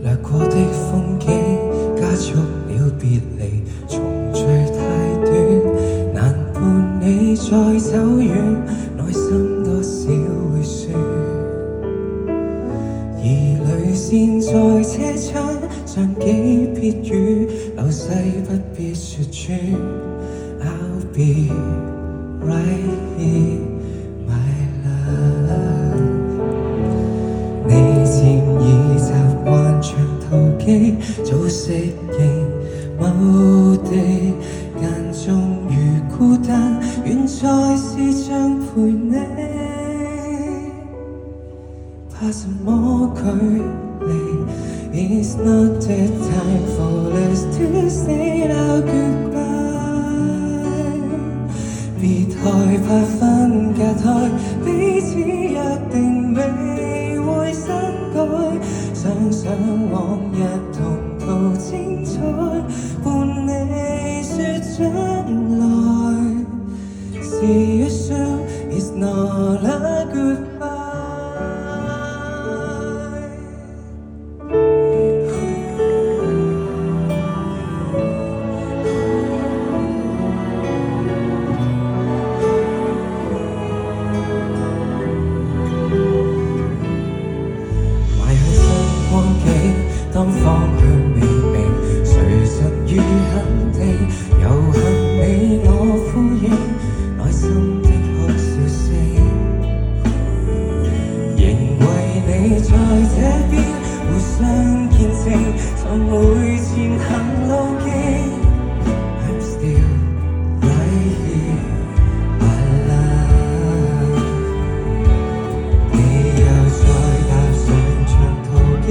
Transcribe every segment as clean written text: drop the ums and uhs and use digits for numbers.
掠過的風景加速了別離，重聚太短，難伴你再走遠，內心多少會酸。而淚腺在車窗像幾撇雨，流逝不必說穿。I'll be right here, my love。你漸已習慣長途機，早適應某地，間中如孤單，願在視像陪你。怕什麼距離 ？It's not the time for us to say our goodbye。別害怕分隔開，彼此約定未會更改。想想往日同途精彩，伴你說將來。See you soon, it's not a goodbye。當方向未明，誰曾予肯定？有幸你我呼應，內心的哭笑聲，仍為你在這邊互相見證，尋回前行路徑。I'm still right here, my love。你又再踏上長途機。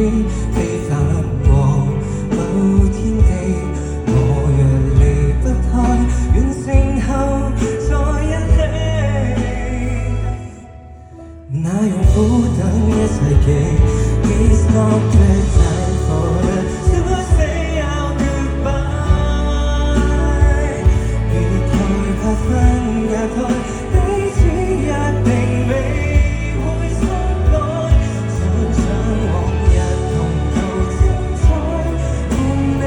It's not the time for us to say our goodbye。別害怕分隔開，彼此約定未會更改。想想往日同途精彩，伴你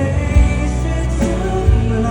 說將來。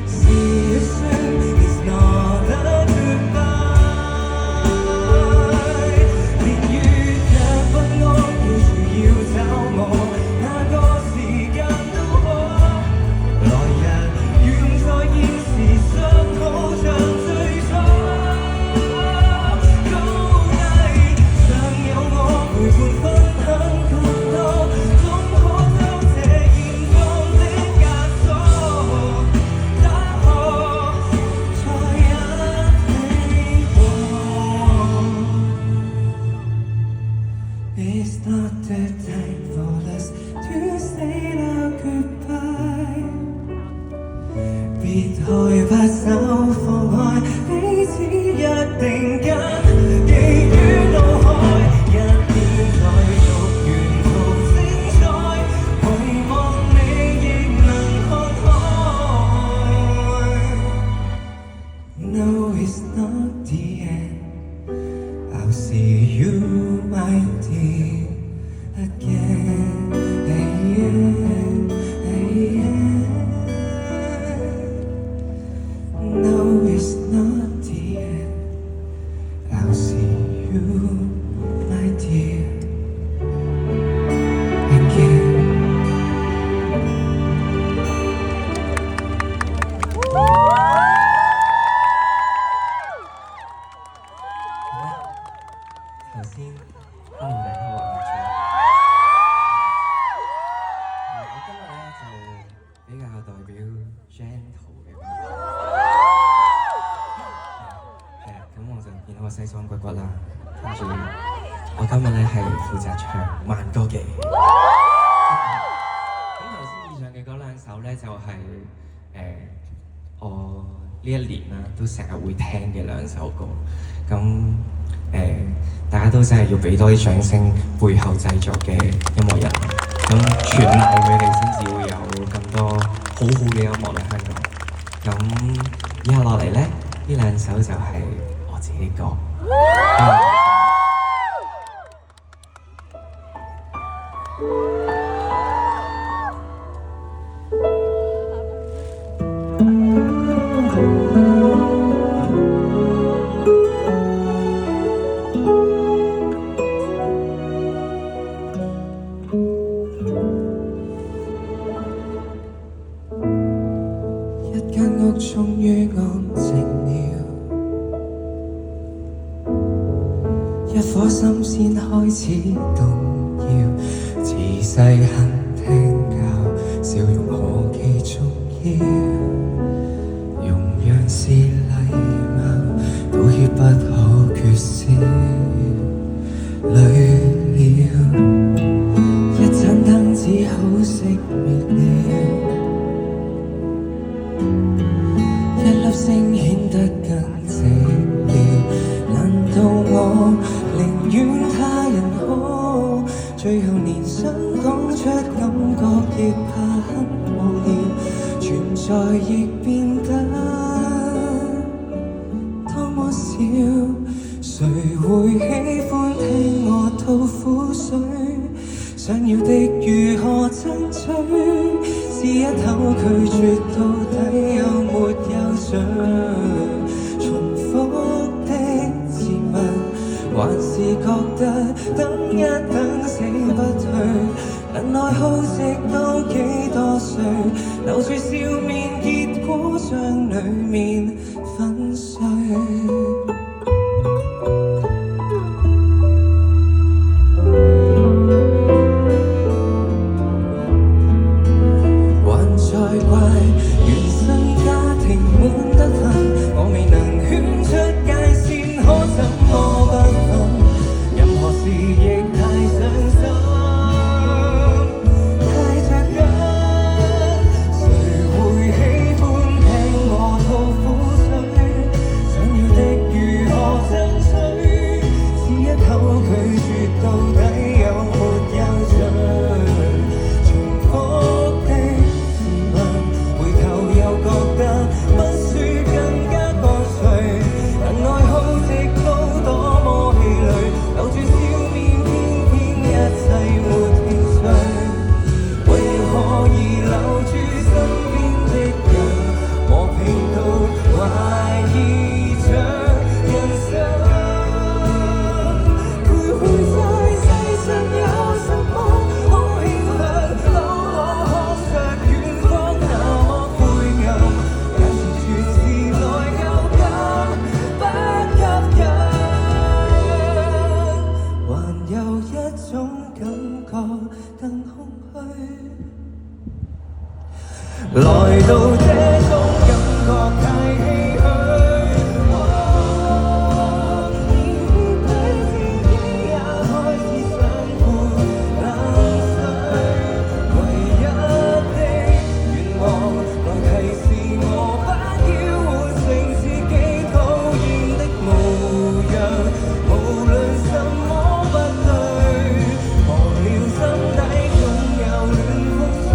See you soon, it's not a goodbye。It's not the time for us to say our goodbye。別害怕手放開，彼此約定間寄於腦海，一邊繼續沿途精彩，遺忘你亦能看開。No, it's not the end。I'll see you, my dear, again, again, again. No, it's not the end. I'll see you, my dear, again.頭先Hello大家好，我係我今日咧就比較代表 gentle 嘅咁我就見到個西裝骨骨啦，跟住我今日咧係負責唱慢歌嘅。咁頭先以上嘅嗰兩首咧就係我呢一年啦都成日會聽嘅兩首歌，咁大家都真係要俾多啲掌聲，背後製作嘅音樂人，咁全賴佢哋先至會有咁多好好嘅音樂喺香港。咁以下落嚟咧，呢兩首就係我自己歌。一間屋終於安靜了，一顆心先開始動搖。自細很聽教，笑容何其重要，容讓是禮貌，道歉不可缺少。累了，一盞燈只好熄滅了。一粒星顯得更寂寥，難道我寧願他人好？最後連想講出感覺亦怕很無聊，存在亦變得多麼少。誰會喜歡聽我吐苦水？想要的如何爭取？試一口拒絕到底有沒有罪？重複的自問，還是覺得等一等死不退。能耐耗直到幾多歲？留住笑面，結果將裡面粉碎。來到這種感覺太唏噓，連對自己也開始想潑冷水。唯一的願望來提示我，不要活成自己討厭的模樣。無論什麼不對，忘了心底總有暖風吹。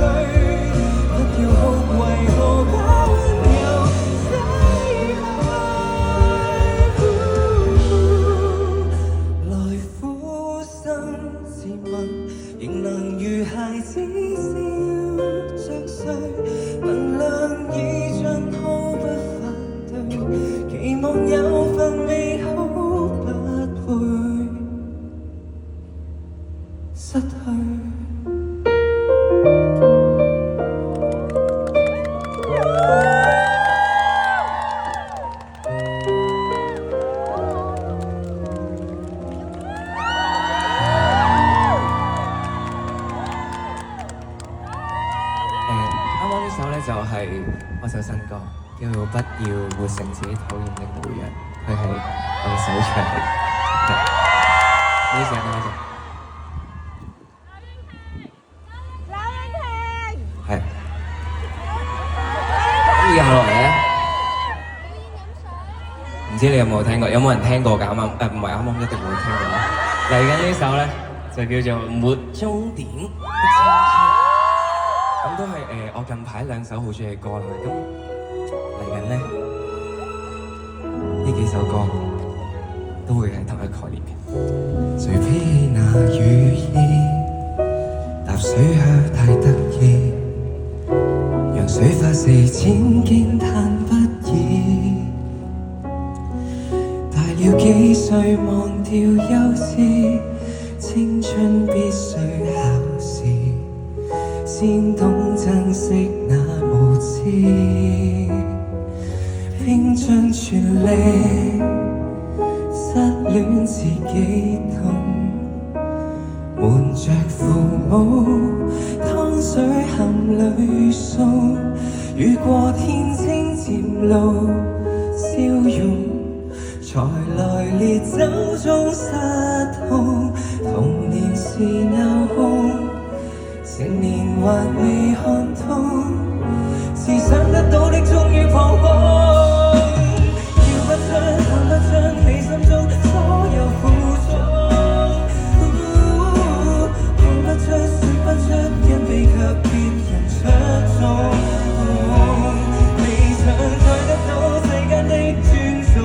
要哭為何把溫柔洗去？來撫心自問，仍能如孩子笑着睡。能量已盡，毫不反對，期望有份美好不會失去。啱啱呢首咧就係我首新歌，叫做《不要活成自己討厭的模樣》，佢係我嘅首唱嚟。唔好意思啊，唔好意思。劉穎婷。係。咁以後落嚟咧，唔知你有冇聽過？有冇人聽過㗎？啱啱唔係啱啱一定會聽過啦。嚟緊呢首咧就叫做《沒終點》。咁都係我近排兩首好中意嘅歌啦。咁嚟緊咧呢幾首歌都會係同一概念嘅。誰披那雨衣，少幼稚，青春必須考試，先懂珍惜那無知，拼盡全力失戀自己痛，瞞着父母湯水含淚送，雨過天青漸露笑容，才來烈酒中失控，童年是鬧哄，成年還未看通，是想得到的終於彷徨，叫不出看不出你心中所有苦衷，看不出說不出因被卻別人出眾，未曾再得到世間的尊重，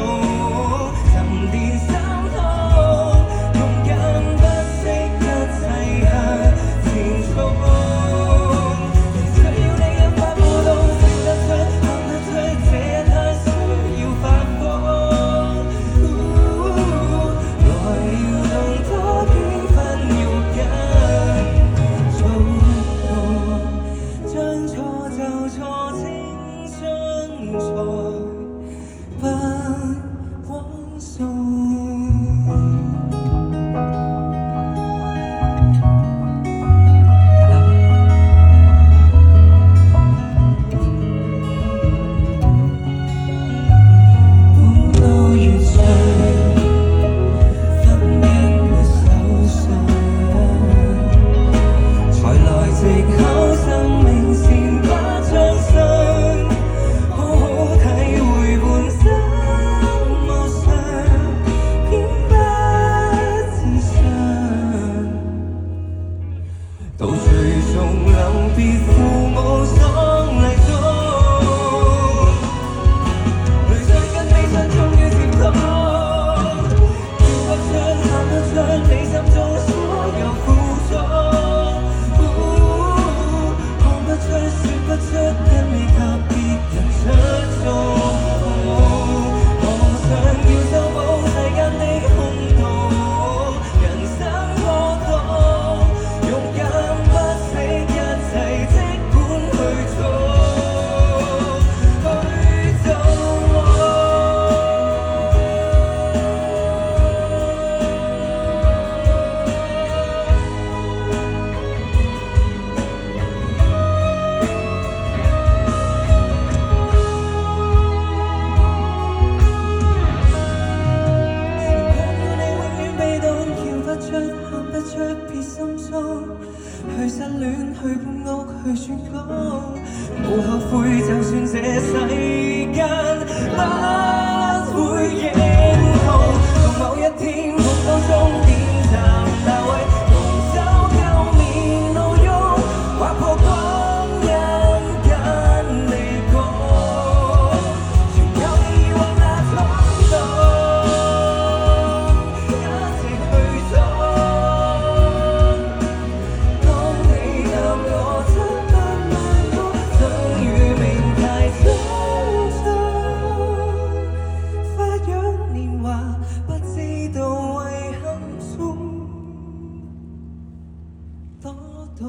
多動。